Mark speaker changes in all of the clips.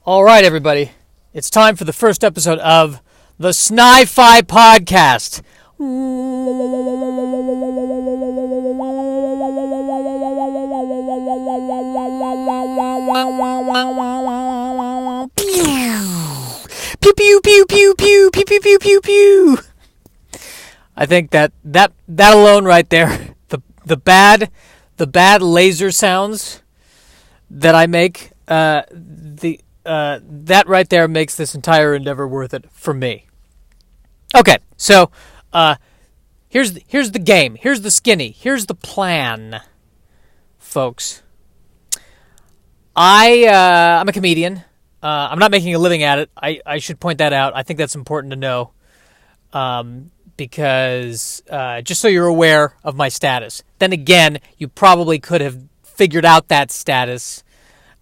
Speaker 1: All right, everybody. It's time for the first episode of the Sci-Fi Podcast. Pew pew pew pew pew pew pew pew pew pew. I think that alone right there, the bad laser sounds that I make, that right there makes this entire endeavor worth it for me. Okay, so here's the game. Here's the skinny. Here's the plan, folks. I'm a comedian. I'm not making a living at it. I should point that out. I think that's important to know, because just so you're aware of my status. Then again, you probably could have figured out that status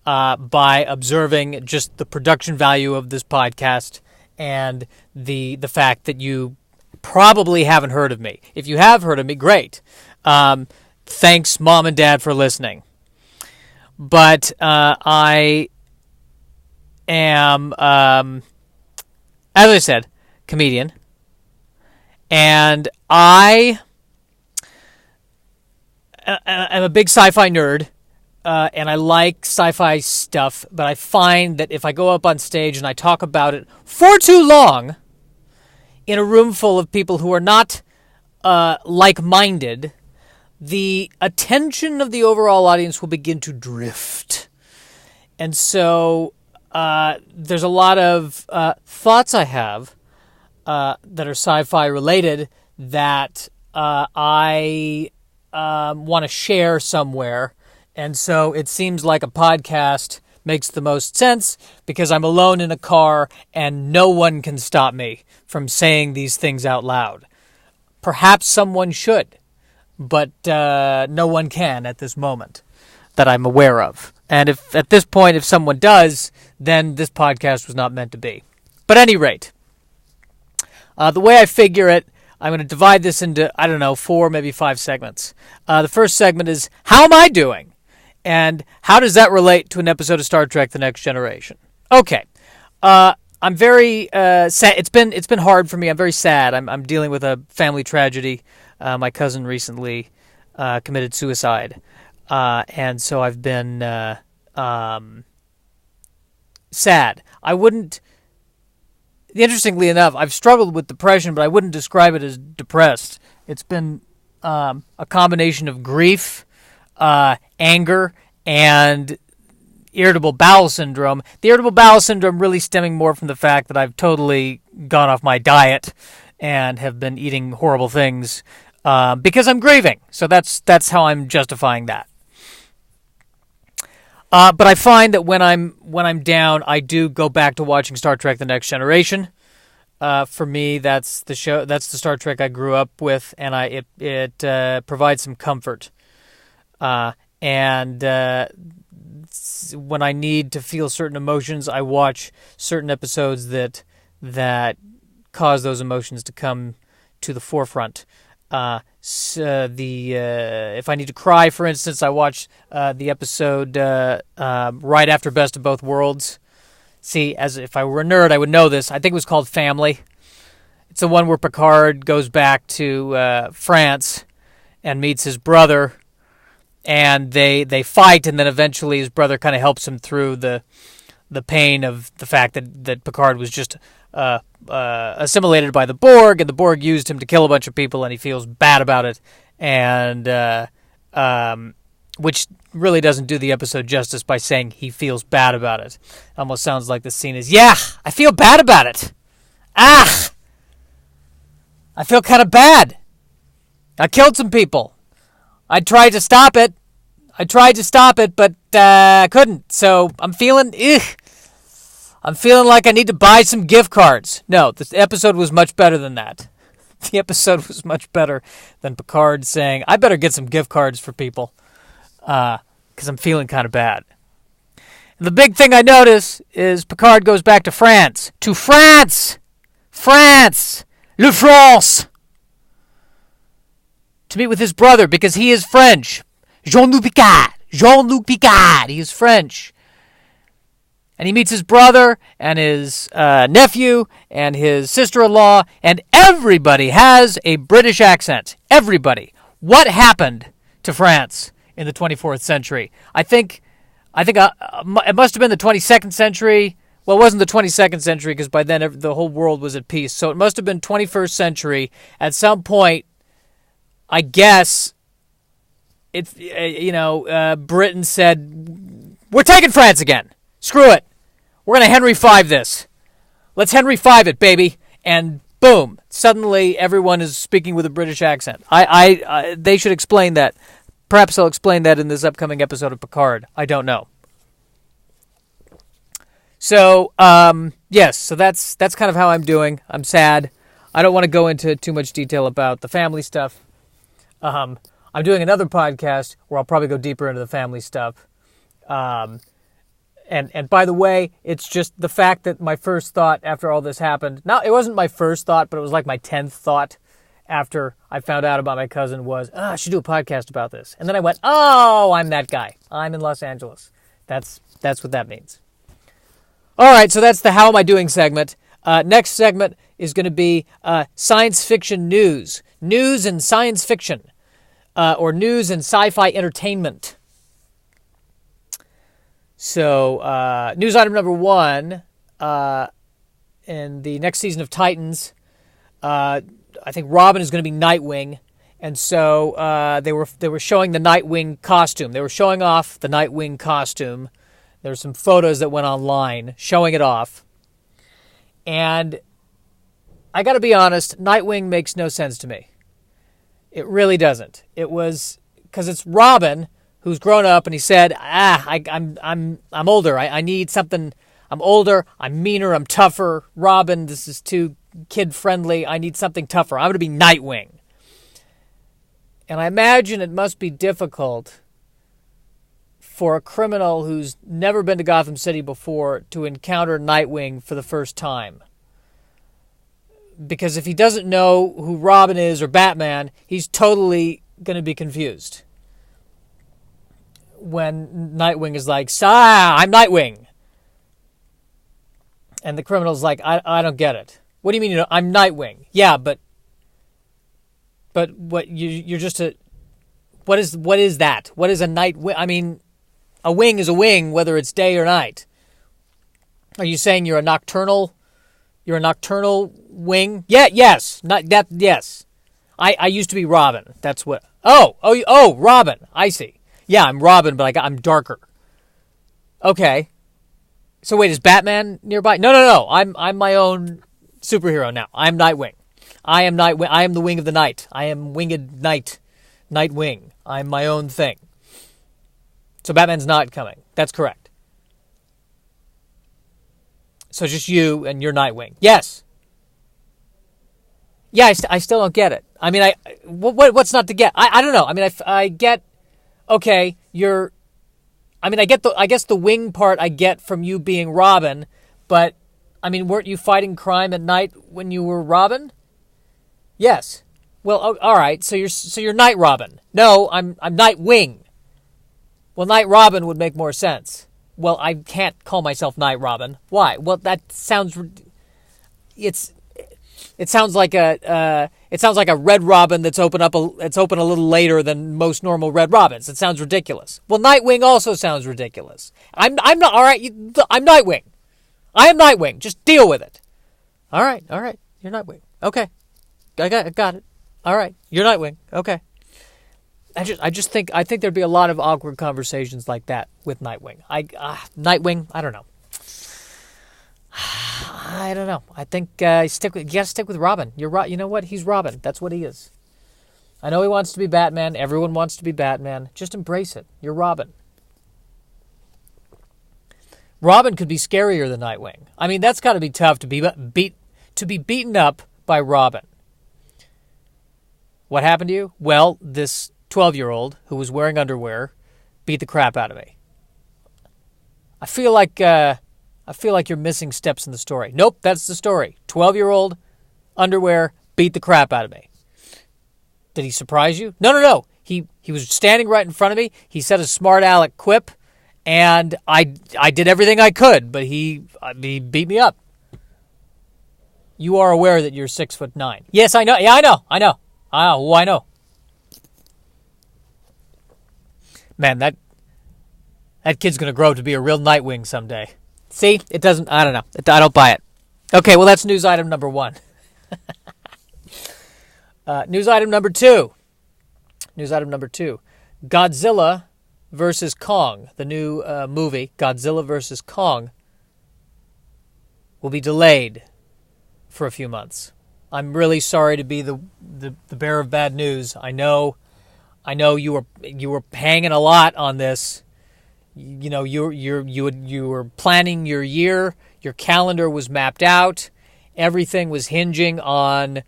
Speaker 1: by observing just the production value of this podcast and the fact that you probably haven't heard of me. If you have heard of me, great. Thanks, Mom and Dad, for listening. But I am, as I said, comedian. And I am a big sci-fi nerd. And I like sci-fi stuff, but I find that if I go up on stage and I talk about it for too long in a room full of people who are not like-minded, the attention of the overall audience will begin to drift. And so there's a lot of thoughts I have that are sci-fi related that I want to share somewhere. And so it seems like a podcast makes the most sense because I'm alone in a car and no one can stop me from saying these things out loud. Perhaps someone should, but no one can at this moment that I'm aware of. And if at this point, if someone does, then this podcast was not meant to be. But at any rate, the way I figure it, I'm going to divide this into, 4, maybe 5 segments. The first segment is, how am I doing? And how does that relate to an episode of Star Trek: The Next Generation? Okay, I'm very sad. It's been hard for me. I'm very sad. I'm dealing with a family tragedy. My cousin recently committed suicide, and so I've been sad. Interestingly enough, I've struggled with depression, but I wouldn't describe it as depressed. It's been a combination of grief, anger, and irritable bowel syndrome. The irritable bowel syndrome really stemming more from the fact that I've totally gone off my diet and have been eating horrible things because I'm grieving. So that's how I'm justifying that. But I find that when I'm down, I do go back to watching Star Trek: The Next Generation. For me, that's the show. That's the Star Trek I grew up with, and it provides some comfort. And when I need to feel certain emotions, I watch certain episodes that cause those emotions to come to the forefront. If I need to cry, for instance, I watch the episode right after Best of Both Worlds. See, as if I were a nerd, I would know this. I think it was called Family. It's the one where Picard goes back to France and meets his brother. And they fight, and then eventually his brother kind of helps him through the pain of the fact that Picard was just assimilated by the Borg, and the Borg used him to kill a bunch of people, and he feels bad about it, and which really doesn't do the episode justice by saying he feels bad about it. It almost sounds like the scene is, yeah, I feel bad about it. I feel kind of bad. I killed some people. I tried to stop it, but couldn't. So I'm feeling like I need to buy some gift cards. No, this episode was much better than that. The episode was much better than Picard saying, I better get some gift cards for people because I'm feeling kind of bad. And the big thing I notice is Picard goes back to France. To France! France! Le France! To meet with his brother because he is French. Jean-Luc Picard. He is French. And he meets his brother and his nephew and his sister-in-law, and everybody has a British accent. Everybody. What happened to France in the 24th century? I think it must have been the 22nd century. Well, it wasn't the 22nd century because by then the whole world was at peace. So it must have been 21st century. At some point, I guess, Britain said, we're taking France again. Screw it. We're going to Henry V this. Let's Henry V it, baby. And boom, suddenly everyone is speaking with a British accent. They should explain that. Perhaps they'll explain that in this upcoming episode of Picard. I don't know. So, yes, so that's kind of how I'm doing. I'm sad. I don't want to go into too much detail about the family stuff. I'm doing another podcast where I'll probably go deeper into the family stuff. And by the way, it's just the fact that my first thought after all this happened, it wasn't my first thought, but it was like my 10th thought after I found out about my cousin was, I should do a podcast about this. And then I went, oh, I'm that guy. I'm in Los Angeles. That's what that means. All right, so that's the How Am I Doing segment. Next segment is going to be science fiction news. News and science fiction. Or news and sci-fi entertainment. So, news item number 1, in the next season of Titans, I think Robin is going to be Nightwing, and so they were showing the Nightwing costume. They were showing off the Nightwing costume. There were some photos that went online showing it off, and I got to be honest, Nightwing makes no sense to me. It really doesn't. It was because it's Robin who's grown up, and he said, I'm older. I need something. I'm older. I'm meaner. I'm tougher. Robin, this is too kid-friendly. I need something tougher. I'm going to be Nightwing. And I imagine it must be difficult for a criminal who's never been to Gotham City before to encounter Nightwing for the first time. Because if he doesn't know who Robin is or Batman, he's totally going to be confused. When Nightwing is like, I'm Nightwing. And the criminal's like, I don't get it. What do you mean I'm Nightwing? Yeah, but what you're just a what is that? What is a Nightwing? I mean, a wing is a wing whether it's day or night. Are you saying you're a nocturnal wing? Yeah, yes. Not that yes. I used to be Robin. That's what. Oh, Robin. I see. Yeah, I'm Robin, but I'm darker. Okay. So wait, is Batman nearby? No. I'm my own superhero now. I'm Nightwing. I am Nightwing. I am the wing of the night. I am winged night. Nightwing. I'm my own thing. So Batman's not coming. That's correct. So just you and you're Nightwing. Yes. Yeah, I still don't get it. I mean, what's not to get? I don't know. I mean, I get. Okay, I guess the wing part I get from you being Robin, but I mean, weren't you fighting crime at night when you were Robin? Yes. Well, all right. So you're Night Robin. No, I'm Nightwing. Well, Night Robin would make more sense. Well, I can't call myself Night Robin. Why? Well, that sounds. It sounds like a Red Robin that's open a little later than most normal Red Robins. It sounds ridiculous. Well, Nightwing also sounds ridiculous. I'm not all right. I'm Nightwing. I am Nightwing. Just deal with it. All right. You're Nightwing. Okay, I got it. All right, you're Nightwing. Okay. I think there'd be a lot of awkward conversations like that with Nightwing. Nightwing. I don't know. I think you gotta stick with Robin. You're right. You know what? He's Robin. That's what he is. I know he wants to be Batman. Everyone wants to be Batman. Just embrace it. You're Robin. Robin could be scarier than Nightwing. I mean, that's got to be tough to be beaten up by Robin. What happened to you? Well, this 12-year-old who was wearing underwear beat the crap out of me. I feel like you're missing steps in the story. Nope, that's the story. 12-year-old, underwear, beat the crap out of me. Did he surprise you? No. He was standing right in front of me. He said a smart aleck quip, And I did everything I could, but he beat me up. You are aware that you're 6'9". Yes, I know. Yeah, I know. I know. Man, that kid's gonna grow up to be a real Nightwing someday. See, it doesn't. I don't know. I don't buy it. Okay, well that's news item number 1. News item number 2. Godzilla versus Kong, the new movie Godzilla versus Kong, will be delayed for a few months. I'm really sorry to be the bearer of bad news. I know you were hanging a lot on this. You know, you were planning your year. Your calendar was mapped out. Everything was hinging on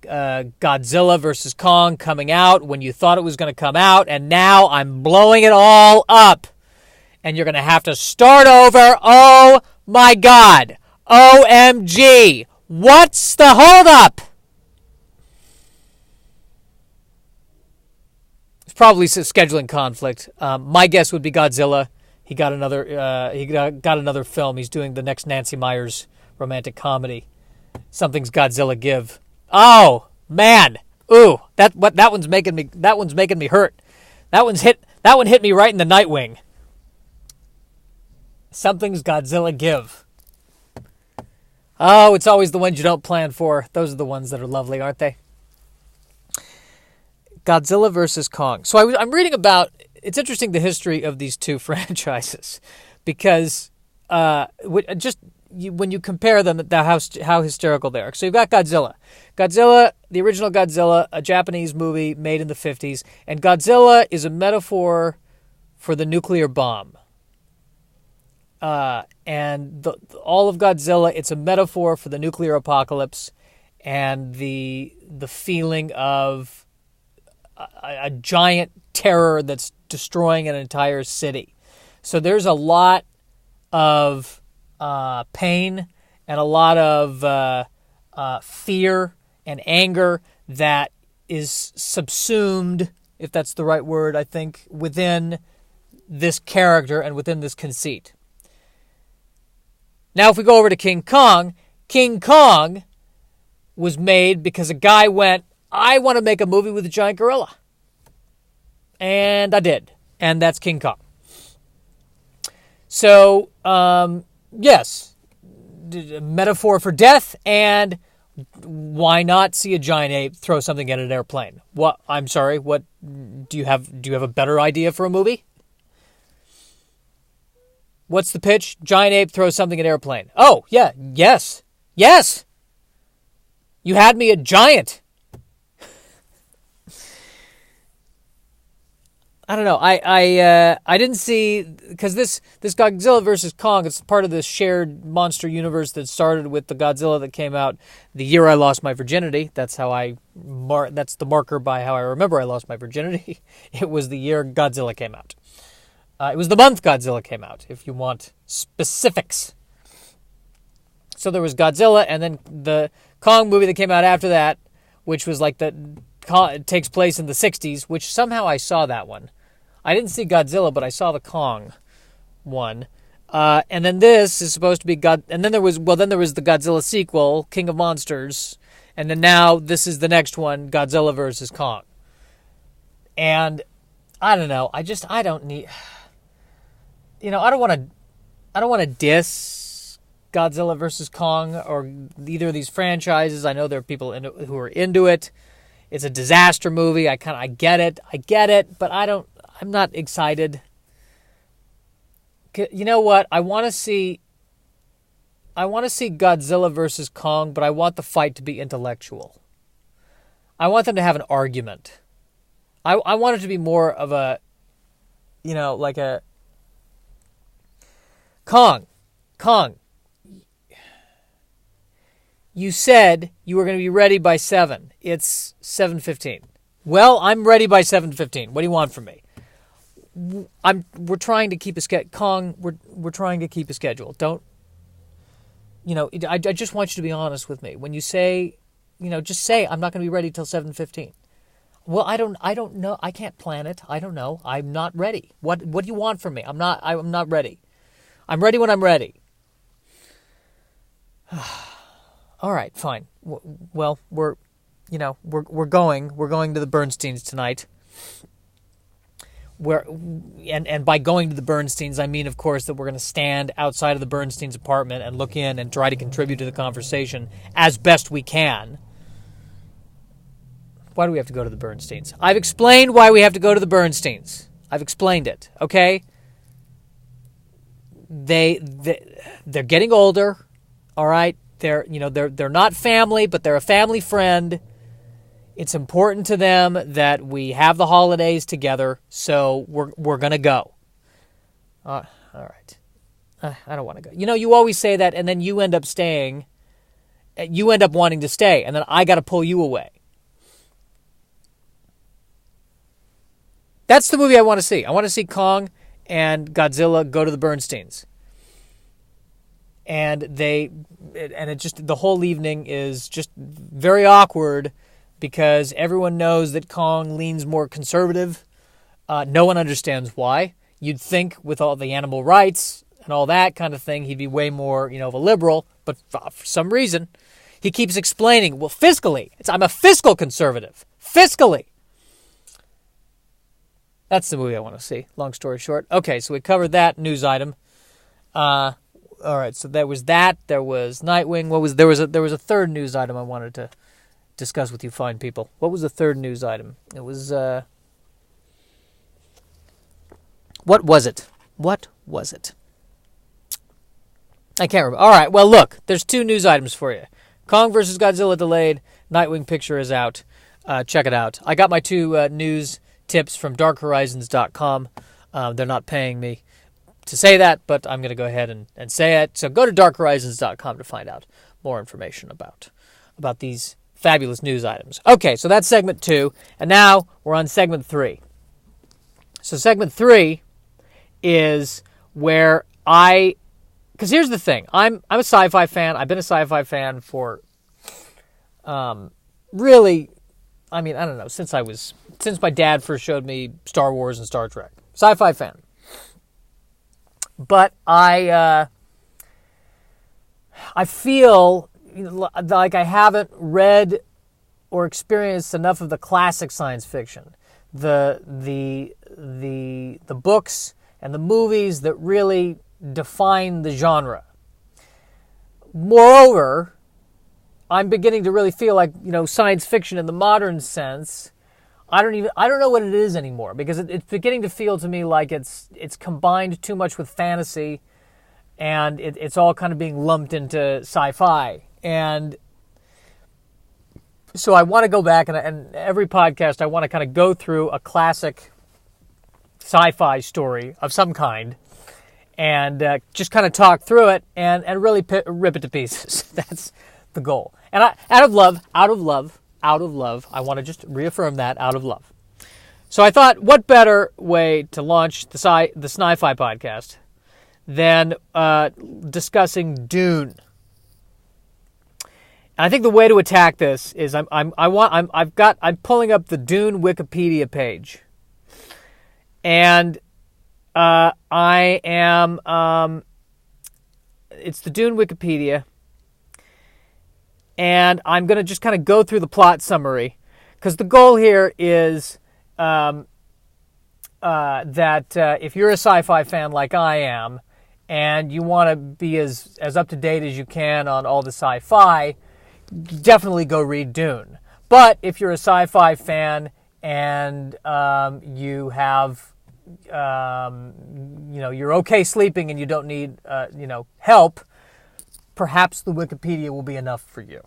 Speaker 1: Godzilla versus Kong coming out when you thought it was going to come out, and now I'm blowing it all up. And you're going to have to start over. Oh my God. OMG. What's the holdup? It's probably a scheduling conflict. My guess would be Godzilla. He got another film. He's doing the next Nancy Meyers romantic comedy. Something's Godzilla give. Oh man. Ooh, that one's making me hurt. That one hit me right in the Nightwing. Something's Godzilla give. Oh, it's always the ones you don't plan for. Those are the ones that are lovely, aren't they? Godzilla versus Kong. So I'm reading about. It's interesting the history of these two franchises, because when you compare them, how hysterical they are. So you've got Godzilla. Godzilla, the original Godzilla, a Japanese movie made in the 50s, and Godzilla is a metaphor for the nuclear bomb. And all of Godzilla, it's a metaphor for the nuclear apocalypse and the feeling of a giant terror that's destroying an entire city. So there's a lot of pain and a lot of fear and anger that is subsumed, if that's the right word, I think, within this character and within this conceit. Now, if we go over to King Kong was made because a guy went, I want to make a movie with a giant gorilla. And I did. And that's King Kong. So, yes, a metaphor for death, and why not see a giant ape throw something at an airplane? What? I'm sorry, what do you have a better idea for a movie? What's the pitch? Giant ape throws something at an airplane. Oh, yeah, yes. You had me at giant. I don't know. I didn't see, because this Godzilla versus Kong, it's part of this shared monster universe that started with the Godzilla that came out the year I lost my virginity. That's that's the marker by how I remember I lost my virginity. It was the year Godzilla came out. It was the month Godzilla came out, if you want specifics. So there was Godzilla, and then the Kong movie that came out after that, which was like it takes place in the 60s, which somehow I saw that one. I didn't see Godzilla, but I saw the Kong one. And then this is supposed to be and then there was the Godzilla sequel, King of Monsters, and then now this is the next one, Godzilla versus Kong. And I don't know. I don't need. I don't want to diss Godzilla versus Kong or either of these franchises. I know there are people who are into it. It's a disaster movie. I get it, but I'm not excited. You know what? I want to see Godzilla versus Kong, but I want the fight to be intellectual. I want them to have an argument. I want it to be more of a, like a Kong. You said you were going to be ready by 7. It's 7:15. Well, I'm ready by 7:15. What do you want from me? We're trying to keep a schedule. Kong, we're trying to keep a schedule. Don't, I just want you to be honest with me. When you say, just say I'm not going to be ready till 7:15. Well, I don't know. I can't plan it. I don't know. I'm not ready. What do you want from me? I'm not ready. I'm ready when I'm ready. All right, fine. Well, we're going to the Bernsteins tonight. And by going to the Bernsteins, I mean, of course, that we're going to stand outside of the Bernsteins' apartment and look in and try to contribute to the conversation as best we can. Why do we have to go to the Bernsteins? I've explained why we have to go to the Bernsteins. I've explained it, okay? They're getting older, all right? They're not family, but they're a family friend. It's important to them that we have the holidays together, so we're going to go. All right. I don't want to go. You always say that, and then you end up staying. You end up wanting to stay, and then I got to pull you away. That's the movie I want to see. I want to see Kong and Godzilla go to the Bernsteins. And the whole evening is just very awkward because everyone knows that Kong leans more conservative. No one understands why. You'd think with all the animal rights and all that kind of thing, he'd be way more, of a liberal. But for some reason, he keeps explaining, well, fiscally, I'm a fiscal conservative. Fiscally. That's the movie I want to see. Long story short. Okay, so we covered that news item. All right, so there was that. There was Nightwing. There was a third news item I wanted to discuss with you fine people. What was the third news item? It was what was it? What was it? I can't remember. All right, well, look, there's two news items for you. Kong vs. Godzilla delayed. Nightwing picture is out. Check it out. I got my two news tips from darkhorizons.com. They're not paying me to say that, but I'm going to go ahead and say it. So go to darkhorizons.com to find out more information about these fabulous news items. Okay, so that's segment 2, and now we're on segment 3. So segment 3 is where because here's the thing, I'm a sci-fi fan. I've been a sci-fi fan for really, I don't know, since my dad first showed me Star Wars and Star Trek. Sci-fi fan. But I feel like I haven't read or experienced enough of the classic science fiction, the books and the movies that really define the genre. Moreover, I'm beginning to really feel like, science fiction in the modern sense, I don't know what it is anymore, because it's beginning to feel to me like it's combined too much with fantasy, and it's all kind of being lumped into sci-fi. And so I want to go back, and every podcast I want to kind of go through a classic sci-fi story of some kind, and just kind of talk through it and really rip it to pieces. That's the goal. And out of love, I want to just reaffirm that, out of love. So I thought, what better way to launch the Sci-Fi podcast than discussing Dune? And I think the way to attack this is I'm pulling up the Dune Wikipedia page, and I am it's the Dune Wikipedia. And I'm going to just kind of go through the plot summary, because the goal here is that if you're a sci-fi fan like I am, and you want to be as up to date as you can on all the sci-fi, definitely go read Dune. But if you're a sci-fi fan and you have, you're okay sleeping and you don't need, help, perhaps the Wikipedia will be enough for you.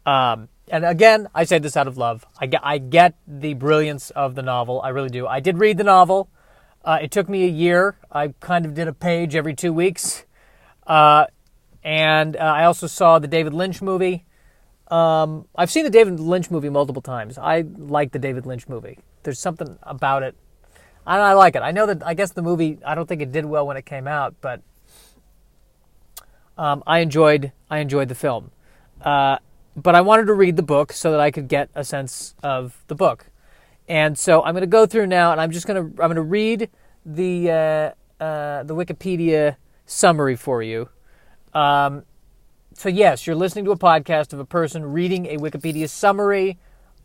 Speaker 1: And again, I say this out of love. I get the brilliance of the novel. I really do. I did read the novel. It took me a year. I kind of did a page every 2 weeks. And I also saw the David Lynch movie. I've seen the David Lynch movie multiple times. I like the David Lynch movie. There's something about it. I like it. I guess the movie, I don't think it did well when it came out, but I enjoyed the film, but I wanted to read the book so that I could get a sense of the book. And so I'm going to go through now, and I'm going to read the Wikipedia summary for you. So yes, you're listening to a podcast of a person reading a Wikipedia summary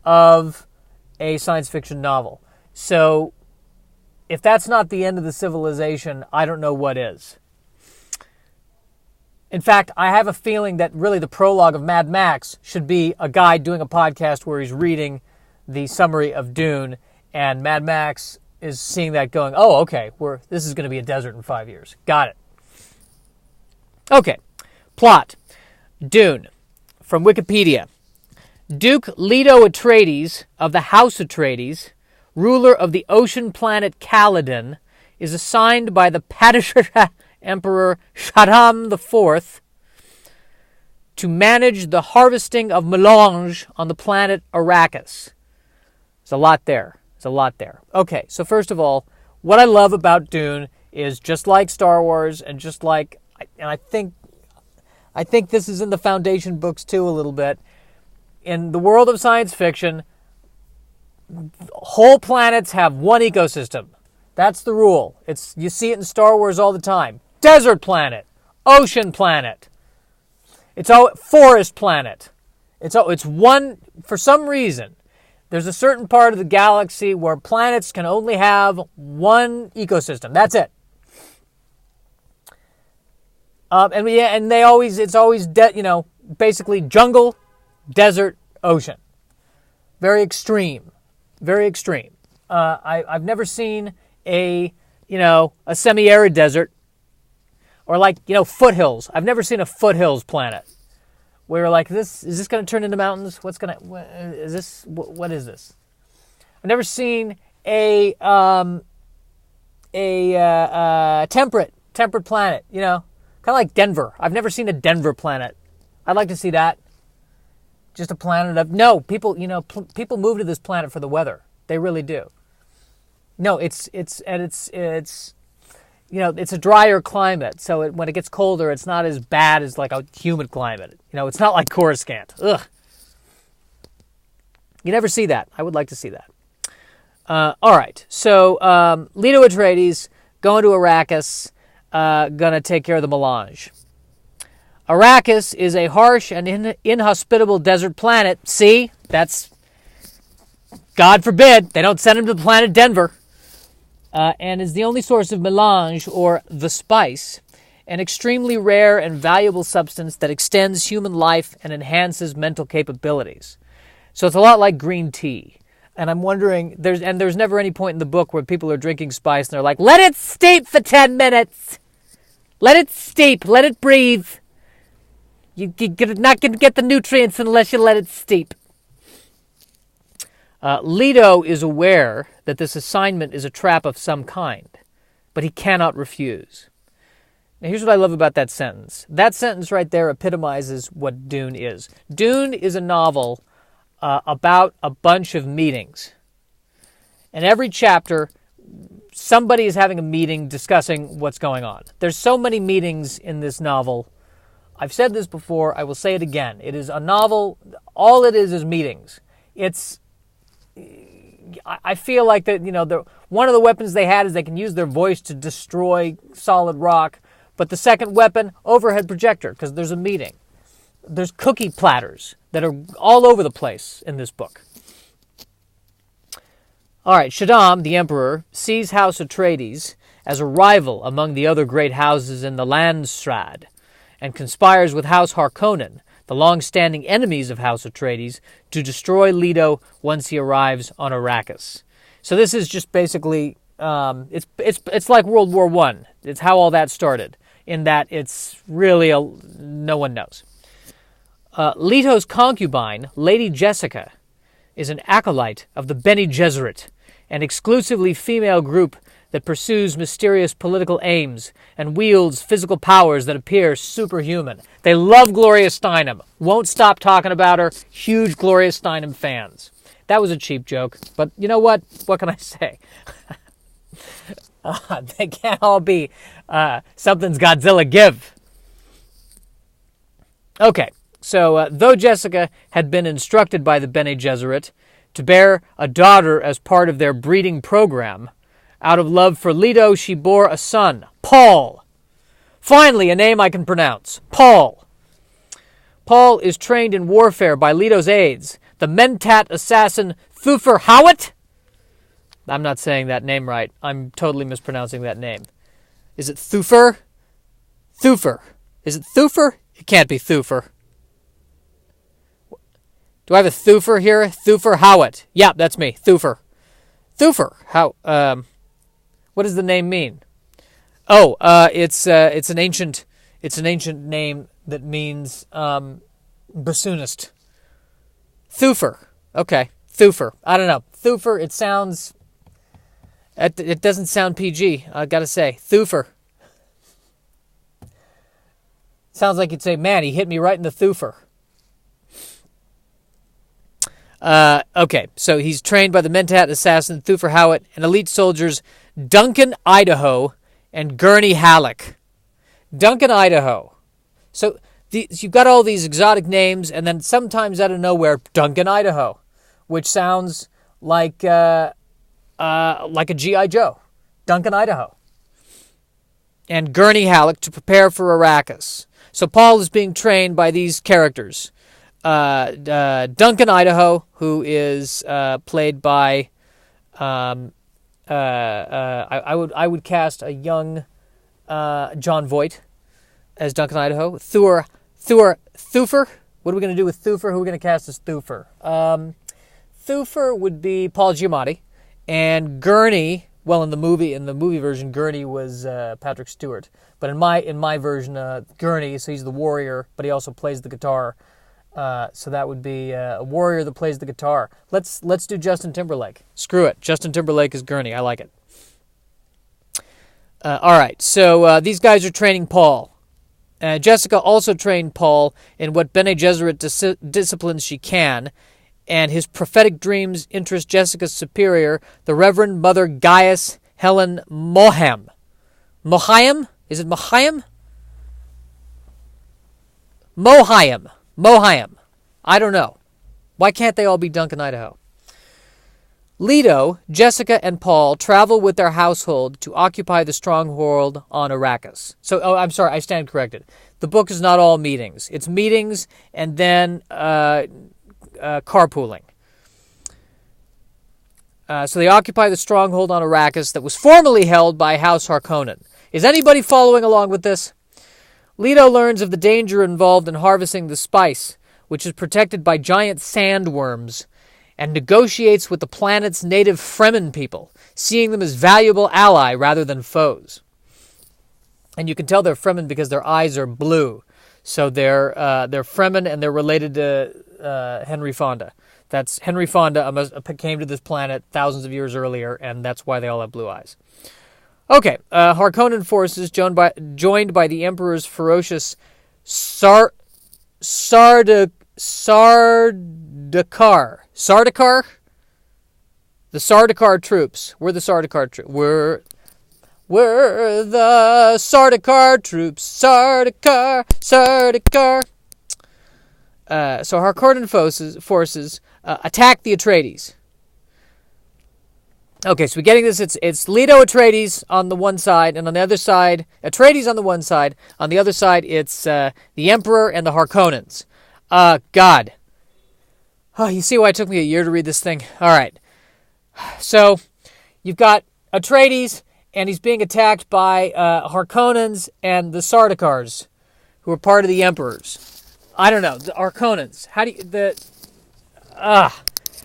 Speaker 1: of a science fiction novel. So if that's not the end of the civilization, I don't know what is. In fact, I have a feeling that really the prologue of Mad Max should be a guy doing a podcast where he's reading the summary of Dune, and Mad Max is seeing that going, oh, okay, this is going to be a desert in 5 years. Got it. Okay, plot. Dune, from Wikipedia. Duke Leto Atreides of the House Atreides, ruler of the ocean planet Caladan, is assigned by the Padishah Emperor Shaddam IV to manage the harvesting of melange on the planet Arrakis. There's a lot there. Okay, so first of all, what I love about Dune is just like Star Wars and just like, and I think this is in the Foundation books too a little bit, in the world of science fiction, whole planets have one ecosystem. That's the rule. You see it in Star Wars all the time. Desert planet, ocean planet. It's forest planet. It's one, for some reason, there's a certain part of the galaxy where planets can only have one ecosystem. That's it. It's always basically jungle, desert, ocean. Very extreme. I've never seen a semi-arid desert or foothills. I've never seen a foothills planet where is this going to turn into mountains? What is this? I've never seen a temperate planet, kind of like Denver. I've never seen a Denver planet. I'd like to see that. Just a planet of people. People move to this planet for the weather. They really do. No, it's a drier climate. So when it gets colder, it's not as bad as like a humid climate. It's not like Coruscant. Ugh. You never see that. I would like to see that. All right. So Leto Atreides going to Arrakis. Gonna take care of the melange. Arrakis is a harsh and inhospitable desert planet. See? That's, God forbid, they don't send him to the planet Denver. And is the only source of melange, or the spice, an extremely rare and valuable substance that extends human life and enhances mental capabilities. So it's a lot like green tea. And I'm wondering, there's never any point in the book where people are drinking spice and they're like, let it steep for 10 minutes. Let it steep. Let it breathe. You're not going to get the nutrients unless you let it steep. Leto is aware that this assignment is a trap of some kind, but he cannot refuse. Now, here's what I love about that sentence. That sentence right there epitomizes what Dune is. Dune is a novel about a bunch of meetings. And every chapter, somebody is having a meeting discussing what's going on. There's so many meetings in this novel. I've said this before. I will say it again. It is a novel. All it is meetings. I feel like that. One of the weapons they had is they can use their voice to destroy solid rock. But the second weapon, overhead projector, because there's a meeting. There's cookie platters that are all over the place in this book. All right, Shaddam, the emperor, sees House Atreides as a rival among the other great houses in the Landstrad, and conspires with House Harkonnen, the long-standing enemies of House Atreides, to destroy Leto once he arrives on Arrakis. So this is just basically, it's like World War I. It's how all that started, in that it's really, no one knows. Leto's concubine, Lady Jessica, is an acolyte of the Bene Gesserit, an exclusively female group that pursues mysterious political aims and wields physical powers that appear superhuman. They love Gloria Steinem. Won't stop talking about her. Huge Gloria Steinem fans. That was a cheap joke, but you know what? What can I say? They can't all be something's Godzilla give. Okay. So, though Jessica had been instructed by the Bene Gesserit to bear a daughter as part of their breeding program. Out of love for Leto, she bore a son, Paul. Finally, a name I can pronounce, Paul. Paul is trained in warfare by Leto's aides, the Mentat assassin Thufir Hawat. I'm not saying that name right. I'm totally mispronouncing that name. Is it Thufir? Thufir. Is it Thufir? It can't be Thufir. Do I have a Thufir here? Thufir Hawat. Yeah, that's me. Thufir. Thufir. How? What does the name mean? Oh, it's an ancient name that means bassoonist. Thufir. Okay, Thufir. I don't know. Thufir. It sounds. It doesn't sound PG. I gotta say, Thufir. Sounds like you'd say, "Man, he hit me right in the Thufir." Okay, so he's trained by the Mentat assassin Thufir Hawat and elite soldiers Duncan, Idaho, and Gurney Halleck. Duncan, Idaho. So you've got all these exotic names, and then sometimes out of nowhere, Duncan, Idaho, which sounds like a G.I. Joe. Duncan, Idaho. And Gurney Halleck to prepare for Arrakis. So Paul is being trained by these characters. Duncan, Idaho, who is played by I would cast a young John Voight as Duncan, Idaho. Thufir. What are we going to do with Thufir? Who are we going to cast as Thufir? Thufir would be Paul Giamatti, and Gurney. Well, in the movie version, Gurney was Patrick Stewart. But in my version, Gurney, so he's the warrior, but he also plays the guitar. So that would be a warrior that plays the guitar. Let's do Justin Timberlake. Screw it. Justin Timberlake is Gurney. I like it. All right. So these guys are training Paul. Jessica also trained Paul in what Bene Gesserit disciplines she can, and his prophetic dreams interest Jessica's superior, the Reverend Mother Gaius Helen Moham. Mohayim? Is it Mohayim? Mohayim. I don't know. Why can't they all be Duncan, Idaho? Leto, Jessica, and Paul travel with their household to occupy the stronghold on Arrakis. So, I'm sorry, I stand corrected. The book is not all meetings. It's meetings and then carpooling. So they occupy the stronghold on Arrakis that was formerly held by House Harkonnen. Is anybody following along with this? Leto learns of the danger involved in harvesting the spice, which is protected by giant sandworms, and negotiates with the planet's native Fremen people, seeing them as valuable ally rather than foes. And you can tell they're Fremen because their eyes are blue. So they're Fremen, and they're related to Henry Fonda. That's Henry Fonda came to this planet thousands of years earlier, and that's why they all have blue eyes. Okay, Harkonnen forces joined by the Emperor's ferocious Sardaukar. Sardaukar? The Sardaukar troops. We're the Sardaukar troops. We're the Sardaukar troops. Sardaukar. So Harkonnen forces attack the Atreides. Okay, so we're getting this. It's Leto Atreides on the one side, and on the other side, Atreides on the one side. On the other side, it's the Emperor and the Harkonnens. God. Oh, you see why it took me a year to read this thing? All right. So you've got Atreides, and he's being attacked by Harkonnens and the Sardaukars, who are part of the Emperors. I don't know, the Harkonnens. How do you...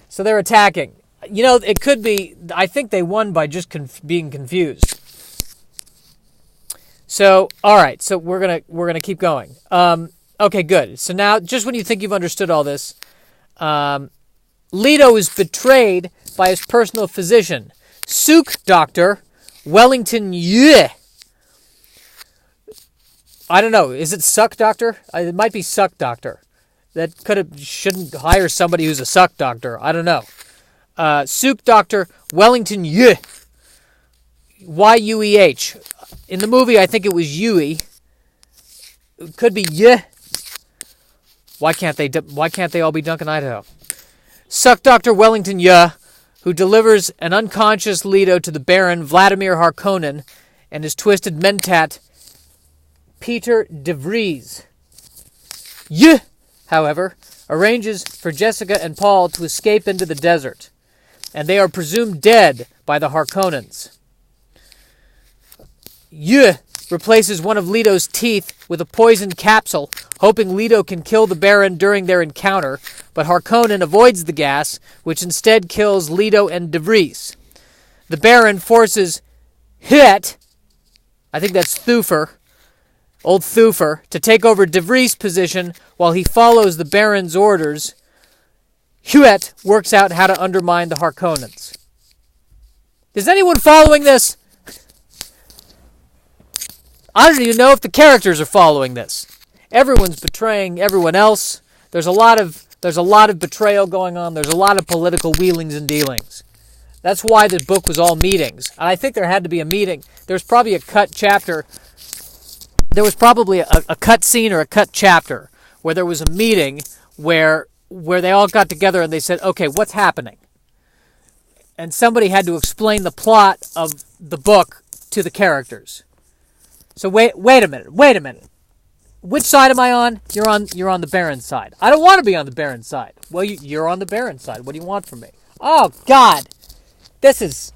Speaker 1: So they're attacking. You know, it could be... I think they won by just being confused. So, all right. So we're gonna keep going. Okay, good. So now, just when you think you've understood all this, Leto is betrayed by his personal physician, Sook Doctor Wellington Yue. I don't know. Is it Suck Doctor? It might be Suck Doctor. That shouldn't hire somebody who's a suck doctor. I don't know. Sook Doctor Wellington Yue. Y-U-E-H. In the movie, I think it was Yui. It could be Yue. Why can't they all be Duncan, Idaho? Suck Dr. Wellington Yuh, who delivers an unconscious Leto to the Baron Vladimir Harkonnen and his twisted mentat Peter de Vries. Yuh, however, arranges for Jessica and Paul to escape into the desert, and they are presumed dead by the Harkonnens. Yuh replaces one of Leto's teeth with a poisoned capsule, hoping Leto can kill the Baron during their encounter, but Harkonnen avoids the gas, which instead kills Leto and De Vries. The Baron forces Hit, I think that's Thufir, old Thufir, to take over De Vries' position while he follows the Baron's orders. Huet works out how to undermine the Harkonnens. Is anyone following this? I don't even know if the characters are following this. Everyone's betraying everyone else. There's a lot of betrayal going on. There's a lot of political wheelings and dealings. That's why the book was all meetings. And I think there had to be a meeting. There's probably a cut chapter. There was probably a cut scene or a cut chapter where there was a meeting where they all got together and they said, okay, what's happening? And somebody had to explain the plot of the book to the characters. So wait a minute. Which side am I on? You're on the Baron's side. I don't want to be on the Baron's side. Well, you're on the Baron's side. What do you want from me? Oh God, this is.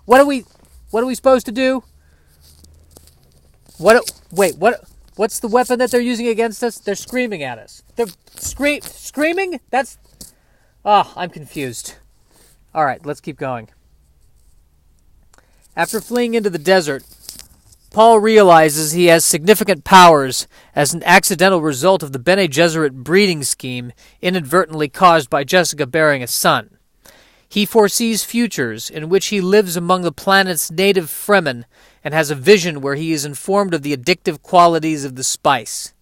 Speaker 1: What are we supposed to do? What's the weapon that they're using against us? They're screaming at us. They're screaming? That's. Oh, I'm confused. All right, let's keep going. After fleeing into the desert, Paul realizes he has significant powers as an accidental result of the Bene Gesserit breeding scheme inadvertently caused by Jessica bearing a son. He foresees futures in which he lives among the planet's native Fremen and has a vision where he is informed of the addictive qualities of the spice.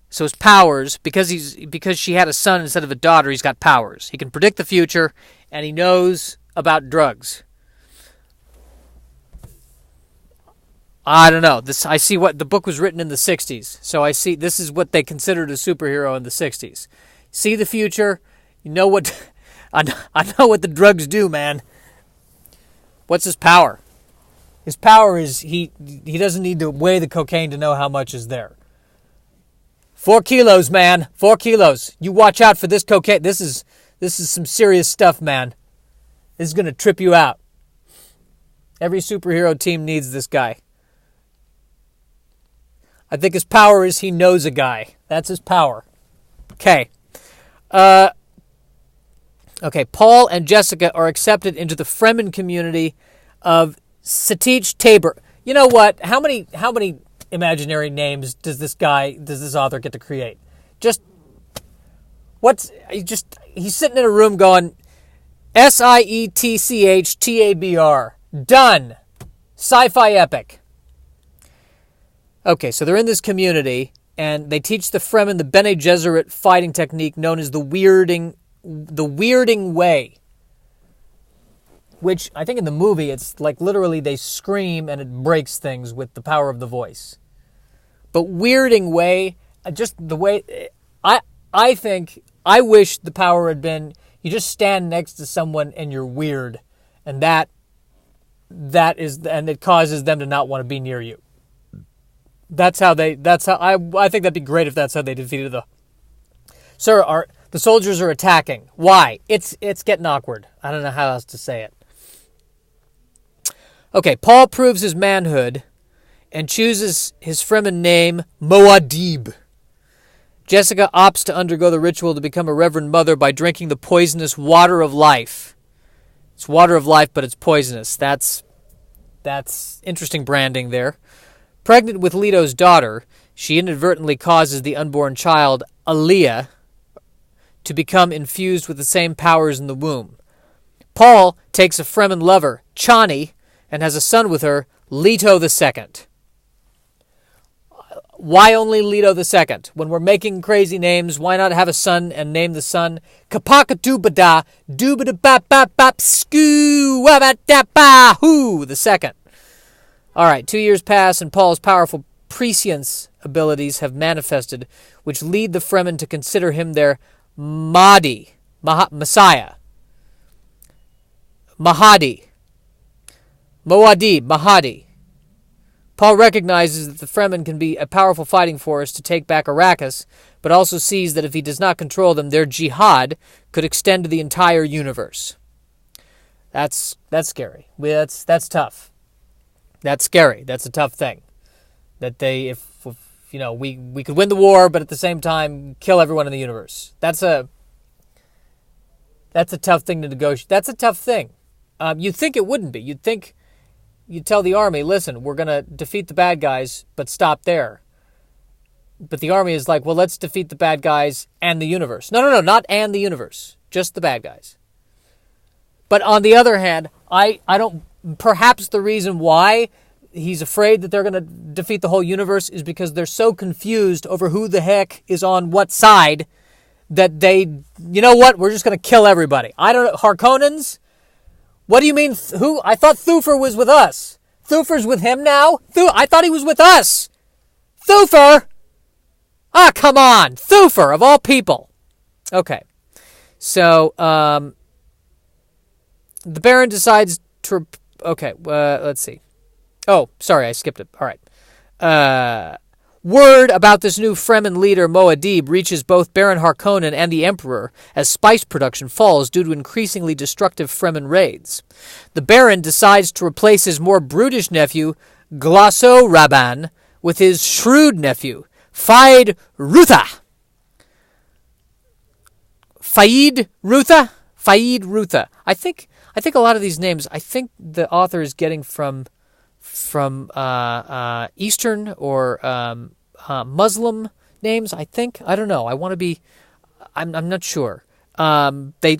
Speaker 1: So his powers, because she had a son instead of a daughter, he's got powers. He can predict the future, and he knows about drugs. I don't know. I see what the book was written in the 60s. So I see this is what they considered a superhero in the 60s. See the future. You know what I know what the drugs do, man. What's his power? His power is he doesn't need to weigh the cocaine to know how much is there. 4 kilos, man. 4 kilos. You watch out for this cocaine. This is some serious stuff, man. This is going to trip you out. Every superhero team needs this guy. I think his power is he knows a guy. That's his power. Okay. Okay, Paul and Jessica are accepted into the Fremen community of Satich Tabor. You know what? How many imaginary names does this author get to create? He's sitting in a room going Sietchtabr. Done. Sci-fi epic. Okay, so they're in this community, and they teach the Fremen the Bene Gesserit fighting technique known as the weirding way. Which, I think in the movie, it's like literally they scream and it breaks things with the power of the voice. But weirding way, just the way... I wish the power had been, you just stand next to someone and you're weird. And and it causes them to not want to be near you. I think that'd be great if that's how they defeated the... Sir, the soldiers are attacking. Why? It's getting awkward. I don't know how else to say it. Okay, Paul proves his manhood and chooses his Fremen name, Moadib. Jessica opts to undergo the ritual to become a Reverend Mother by drinking the poisonous water of life. It's water of life, but it's poisonous. That's interesting branding there. Pregnant with Leto's daughter, she inadvertently causes the unborn child, Aaliyah, to become infused with the same powers in the womb. Paul takes a Fremen lover, Chani, and has a son with her, Leto II. Why only Leto II? When we're making crazy names, why not have a son and name the son Kapakadubada Dubadabapapap Skoo Wabadabahu II? All right, 2 years pass, and Paul's powerful prescience abilities have manifested, which lead the Fremen to consider him their Mahdi, Messiah, Mahdi, Mahdi. Paul recognizes that the Fremen can be a powerful fighting force to take back Arrakis, but also sees that if he does not control them, their jihad could extend to the entire universe. That's scary. That's tough. That's scary. That's a tough thing. That if we could win the war, but at the same time kill everyone in the universe. That's a tough thing to negotiate. That's a tough thing. You'd think it wouldn't be. You'd tell the army, listen, we're going to defeat the bad guys, but stop there. But the army is like, well, let's defeat the bad guys and the universe. No, not and the universe. Just the bad guys. But on the other hand, I don't... Perhaps the reason why he's afraid that they're going to defeat the whole universe is because they're so confused over who the heck is on what side that they... You know what? We're just going to kill everybody. I don't know. Harkonnens? What do you mean, who? I thought Thufir was with us. Thufir's with him now? I thought he was with us. Thufir? Ah, come on. Thufir, of all people. Okay. So, the Baron decides to... Okay, let's see. Oh, sorry, I skipped it. All right. Word about this new Fremen leader, Muad'Dib, reaches both Baron Harkonnen and the Emperor as spice production falls due to increasingly destructive Fremen raids. The Baron decides to replace his more brutish nephew, Glasso Rabban, with his shrewd nephew, Faid Rutha. Faid Rutha. I think a lot of these names, I think the author is getting from Eastern or Muslim names. I think. I don't know. I want to be. I'm not sure. They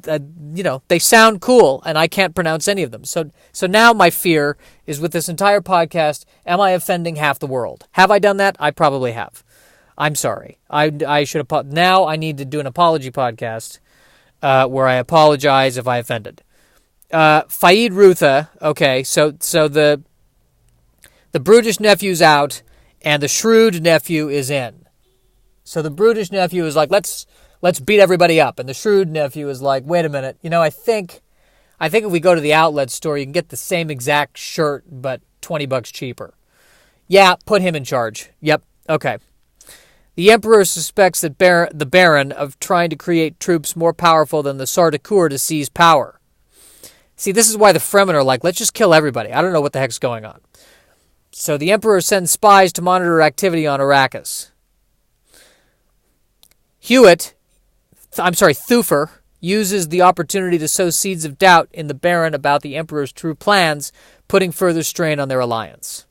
Speaker 1: sound cool, and I can't pronounce any of them. So now my fear is with this entire podcast: am I offending half the world? Have I done that? I probably have. I'm sorry. I should have. Now I need to do an apology podcast where I apologize if I offended. Faid Rutha. Okay, so the brutish nephew's out, and the shrewd nephew is in. So the brutish nephew is like, let's beat everybody up, and the shrewd nephew is like, wait a minute, I think if we go to the outlet store, you can get the same exact shirt, but $20 cheaper. Yeah, put him in charge. Yep. Okay. The Emperor suspects that the Baron of trying to create troops more powerful than the Sardaukar to seize power. See, this is why the Fremen are like, let's just kill everybody. I don't know what the heck's going on. So the Emperor sends spies to monitor activity on Arrakis. Thufir, uses the opportunity to sow seeds of doubt in the Baron about the Emperor's true plans, putting further strain on their alliance.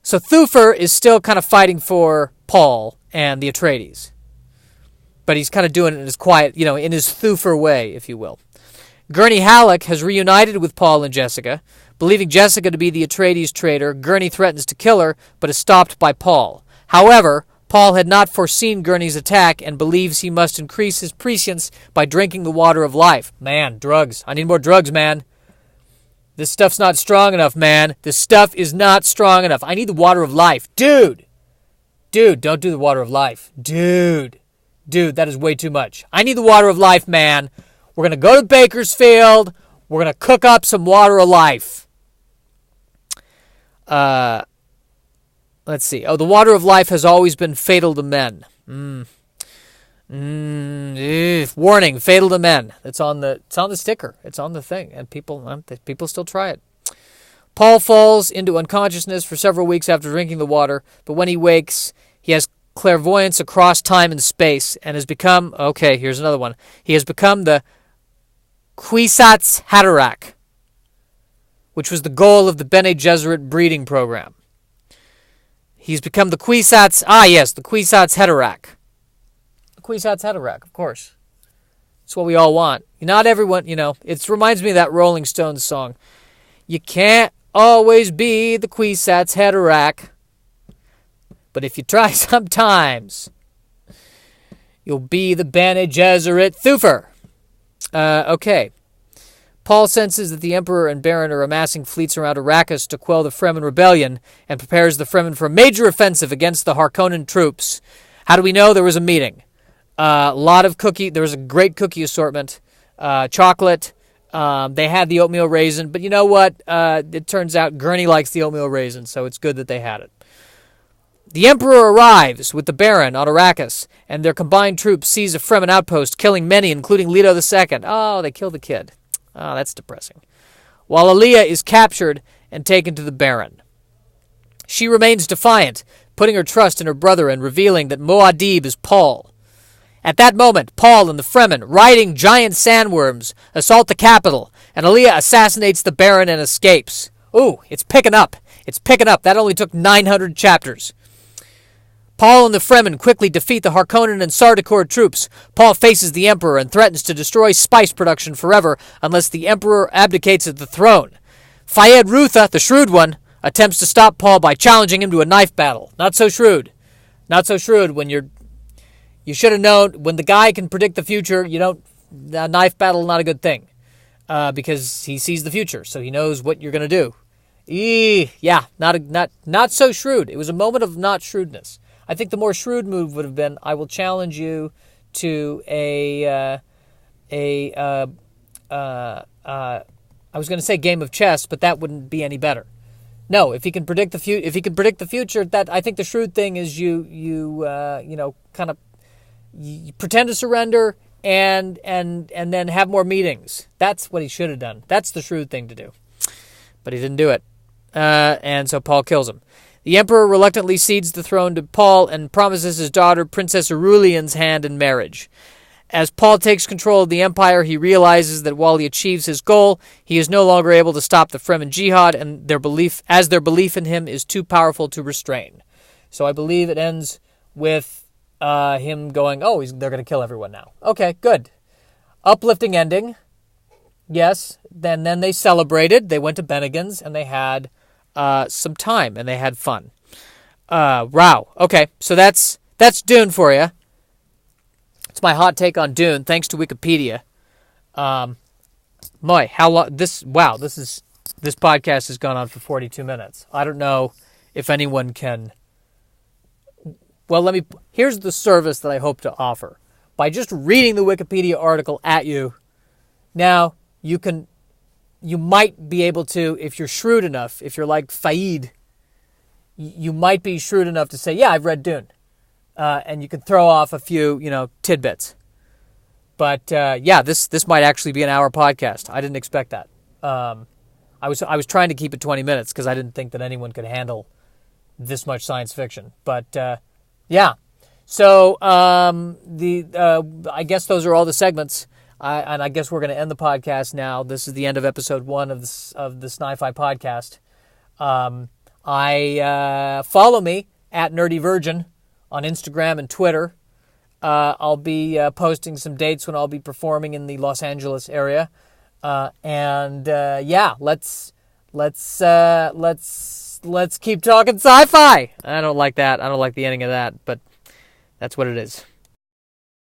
Speaker 1: So Thufir is still kind of fighting for Paul and the Atreides. But he's kind of doing it in his quiet, in his Thufir way, if you will. Gurney Halleck has reunited with Paul and Jessica. Believing Jessica to be the Atreides traitor, Gurney threatens to kill her, but is stopped by Paul. However, Paul had not foreseen Gurney's attack and believes he must increase his prescience by drinking the water of life. Man, drugs. I need more drugs, man. This stuff's not strong enough, man. This stuff is not strong enough. I need the water of life. Dude, don't do the water of life. Dude, that is way too much. I need the water of life, man. We're going to go to Bakersfield. We're going to cook up some water of life. Let's see. Oh, the water of life has always been fatal to men. Warning, fatal to men. It's on the sticker. It's on the thing, and people still try it. Paul falls into unconsciousness for several weeks after drinking the water, but when he wakes, he has clairvoyance across time and space and has become, okay, here's another one. He has become the Kwisatz Haderach, which was the goal of the Bene Gesserit breeding program. He's become the Kwisatz Haderach. The Kwisatz Haderach, of course. It's what we all want. Not everyone, it reminds me of that Rolling Stones song. You can't always be the Kwisatz Haderach, but if you try sometimes, you'll be the Bene Gesserit Thufir. Okay. Paul senses that the Emperor and Baron are amassing fleets around Arrakis to quell the Fremen rebellion and prepares the Fremen for a major offensive against the Harkonnen troops. How do we know? There was a meeting. A lot of cookie. There was a great cookie assortment. Chocolate. They had the oatmeal raisin, but you know what? It turns out Gurney likes the oatmeal raisin, so it's good that they had it. The Emperor arrives with the Baron on Arrakis, and their combined troops seize a Fremen outpost, killing many, including Leto II. Oh, they killed the kid. Oh, that's depressing. While Aaliyah is captured and taken to the Baron. She remains defiant, putting her trust in her brother and revealing that Muad'Dib is Paul. At that moment, Paul and the Fremen, riding giant sandworms, assault the capital, and Aaliyah assassinates the Baron and escapes. Ooh, it's picking up. It's picking up. That only took 900 chapters. Paul and the Fremen quickly defeat the Harkonnen and Sardaukar troops. Paul faces the Emperor and threatens to destroy spice production forever unless the Emperor abdicates at the throne. Fayed Rutha, the shrewd one, attempts to stop Paul by challenging him to a knife battle. Not so shrewd. Not so shrewd when you should have known when the guy can predict the future, a knife battle not a good thing. Because he sees the future, so he knows what you're going to do. Not so shrewd. It was a moment of not shrewdness. I think the more shrewd move would have been, I will challenge you to I was going to say game of chess, but that wouldn't be any better. No, if he can predict the future, that I think the shrewd thing is you pretend to surrender and then have more meetings. That's what he should have done. That's the shrewd thing to do. But he didn't do it. And so Paul kills him. The Emperor reluctantly cedes the throne to Paul and promises his daughter, Princess Aurelian's hand in marriage. As Paul takes control of the Empire, he realizes that while he achieves his goal, he is no longer able to stop the Fremen Jihad, and their belief in him is too powerful to restrain. So I believe it ends with him going, they're going to kill everyone now. Okay, good. Uplifting ending. Yes, then they celebrated. They went to Bennigan's, and they had some time, and they had fun. Wow. Okay, so that's Dune for you. It's my hot take on Dune, thanks to Wikipedia. How long? This podcast has gone on for 42 minutes. I don't know if anyone can. Well, here's the service that I hope to offer. By just reading the Wikipedia article at you, now you might be able to, if you're shrewd enough, if you're like Fayed, you might be shrewd enough to say, yeah, I've read Dune. And you can throw off a few, tidbits. But, this might actually be an hour podcast. I didn't expect that. I was trying to keep it 20 minutes because I didn't think that anyone could handle this much science fiction. But, yeah. So, I guess those are all the segments. And I guess we're going to end the podcast now. This is the end of episode 1 of the Sci-Fi podcast. Follow me at Nerdy Virgin on Instagram and Twitter. I'll be posting some dates when I'll be performing in the Los Angeles area. Let's keep talking sci-fi. I don't like that. I don't like the ending of that, but that's what it is.